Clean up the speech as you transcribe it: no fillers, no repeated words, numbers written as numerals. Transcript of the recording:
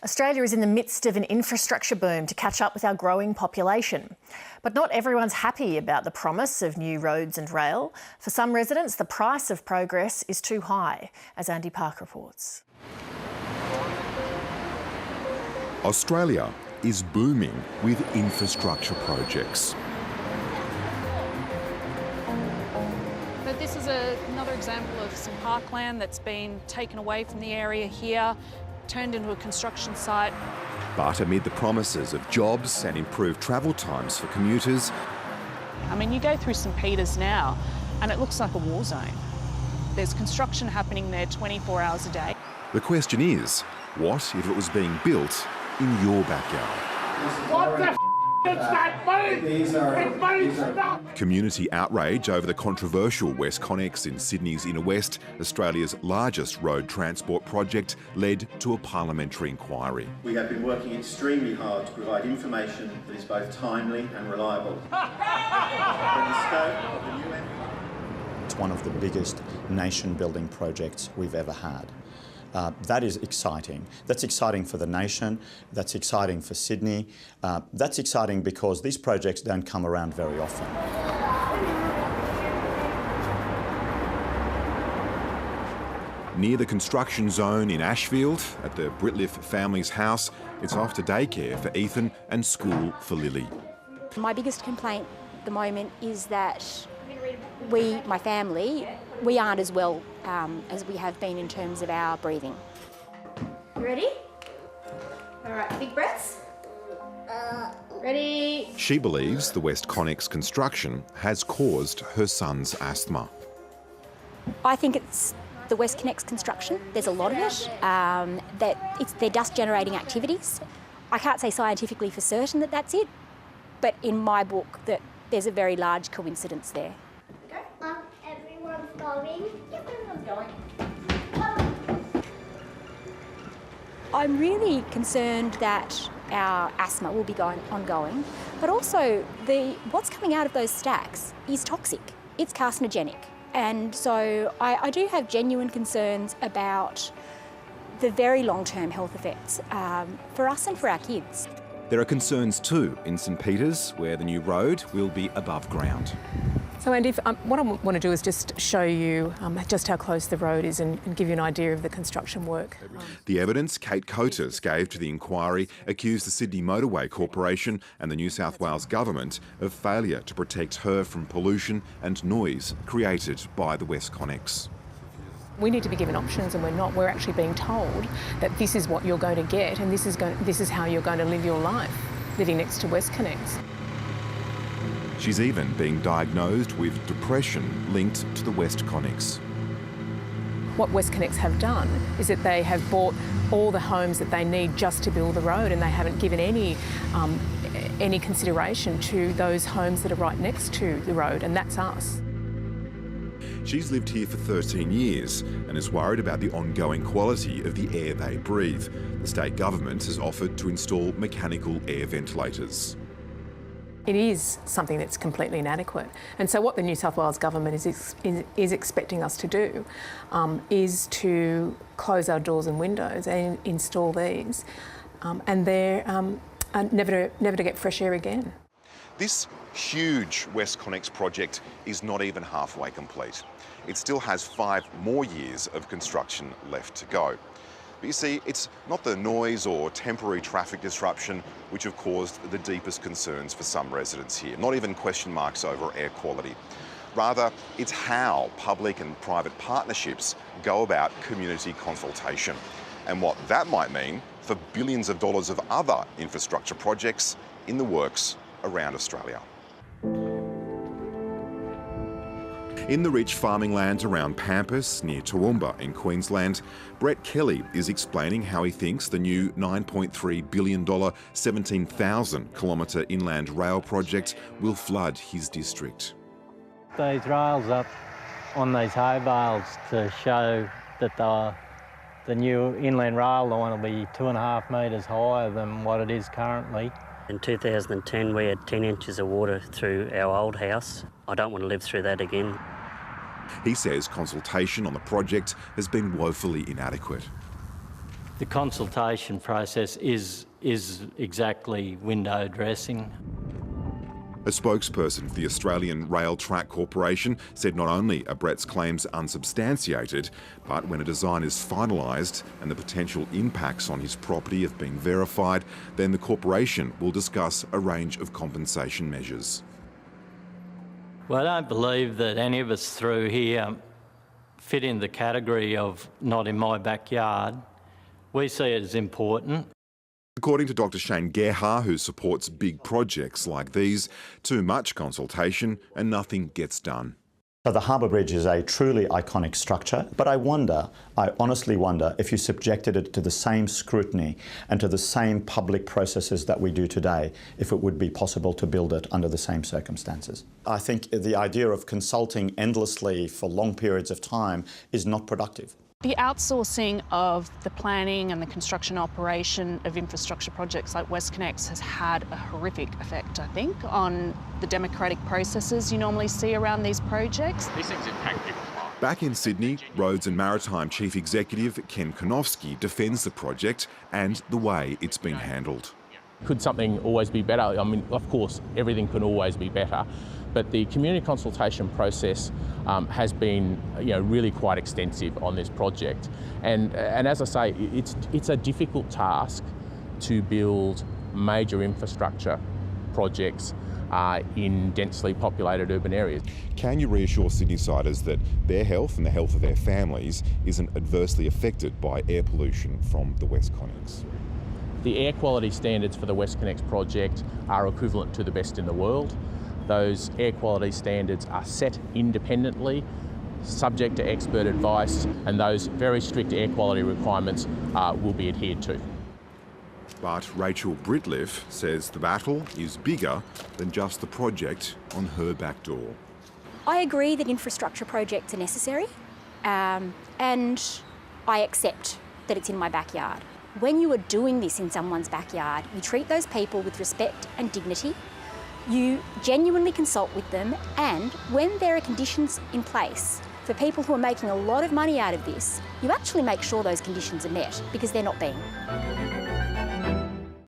Australia is in the midst of an infrastructure boom to catch up with our growing population. But not everyone's happy about the promise of new roads and rail. For some residents, the price of progress is too high, as Andy Park reports. Australia is booming with infrastructure projects. But this is another example of some parkland that's been taken away from the area here, turned into a construction site. But amid the promises of jobs and improved travel times for commuters, I mean, you go through St Peters now and it looks like a war zone. There's construction happening there 24 hours a day. the question is, what if it was being built in your backyard? What the is that money? Community outrage over the controversial WestCONnex in Sydney's inner west, Australia's largest road transport project, led to a parliamentary inquiry. We have been working extremely hard to provide information that is both timely and reliable. It's one of the biggest nation-building projects we've ever had. That is exciting. That's exciting for the nation, that's exciting for Sydney, that's exciting because these projects don't come around very often. Near the construction zone in Ashfield, at the Britliff family's house, it's off to daycare for Ethan and school for Lily. My biggest complaint at the moment is that my family, we aren't as well as we have been in terms of our breathing. You ready? All right, big breaths. Ready? She believes the WestCONnex construction has caused her son's asthma. I think it's the WestCONnex construction. There's a lot of it. They're dust-generating activities. I can't say scientifically for certain that that's it, but in my book that there's a very large coincidence there. Everyone's going. Everyone's going. I'm really concerned that our asthma will be ongoing, but also what's coming out of those stacks is toxic. It's carcinogenic. And so I do have genuine concerns about the very long-term health effects for us and for our kids. There are concerns too in St Peters, where the new road will be above ground. So Andy, what I want to do is just show you just how close the road is and give you an idea of the construction work. The evidence Kate Coates gave to the inquiry accused the Sydney Motorway Corporation and the New South Wales Government of failure to protect her from pollution and noise created by the WestCONnex. We need to be given options, and we're not. We're actually being told that this is what you're going to get and this is how you're going to live your life, living next to WestCONnex. She's even being diagnosed with depression linked to the WestCONnex. What WestCONnex have done is that they have bought all the homes that they need just to build the road, and they haven't given any consideration to those homes that are right next to the road, and that's us. She's lived here for 13 years and is worried about the ongoing quality of the air they breathe. The state government has offered to install mechanical air ventilators. It is something that's completely inadequate. And so what the New South Wales Government is expecting us to do is to close our doors and windows and install these, and they're never to get fresh air again. This huge WestCONnex project is not even halfway complete. It still has 5 more years of construction left to go. But you see, it's not the noise or temporary traffic disruption which have caused the deepest concerns for some residents here, not even question marks over air quality. Rather, it's how public and private partnerships go about community consultation and what that might mean for billions of dollars of other infrastructure projects in the works around Australia. In the rich farming lands around Pampas, near Toowoomba in Queensland, Brett Kelly is explaining how he thinks the new $9.3 billion, 17,000-kilometre inland rail project will flood his district. These rails up on these hay bales to show that the new inland rail line will be 2.5 metres higher than what it is currently. In 2010 we had 10 inches of water through our old house. I don't want to live through that again. He says consultation on the project has been woefully inadequate. The consultation process is exactly window dressing. A spokesperson for the Australian Rail Track Corporation said not only are Brett's claims unsubstantiated, but when a design is finalised and the potential impacts on his property have been verified, then the corporation will discuss a range of compensation measures. Well, I don't believe that any of us through here fit in the category of not in my backyard. We see it as important. According to Dr Shane Gerhard, who supports big projects like these, too much consultation and nothing gets done. So the Harbour Bridge is a truly iconic structure, but I honestly wonder if you subjected it to the same scrutiny and to the same public processes that we do today, if it would be possible to build it under the same circumstances. I think the idea of consulting endlessly for long periods of time is not productive. The outsourcing of the planning and the construction operation of infrastructure projects like WestCONnex has had a horrific effect, I think, on the democratic processes you normally see around these projects. These things impact people's lives. Back in Sydney, Roads and Maritime Chief Executive Ken Konofsky defends the project and the way it's been handled. Could something always be better? I mean, of course, everything can always be better, but the community consultation process has been, really quite extensive on this project. And as I say, it's a difficult task to build major infrastructure projects in densely populated urban areas. Can you reassure Sydneysiders that their health and the health of their families isn't adversely affected by air pollution from the WestCONnex? The air quality standards for the WestCONnex project are equivalent to the best in the world. Those air quality standards are set independently, subject to expert advice, and those very strict air quality requirements will be adhered to. But Rachel Britliff says the battle is bigger than just the project on her back door. I agree that infrastructure projects are necessary, and I accept that it's in my backyard. When you are doing this in someone's backyard, you treat those people with respect and dignity. You genuinely consult with them, and when there are conditions in place for people who are making a lot of money out of this, you actually make sure those conditions are met, because they're not being.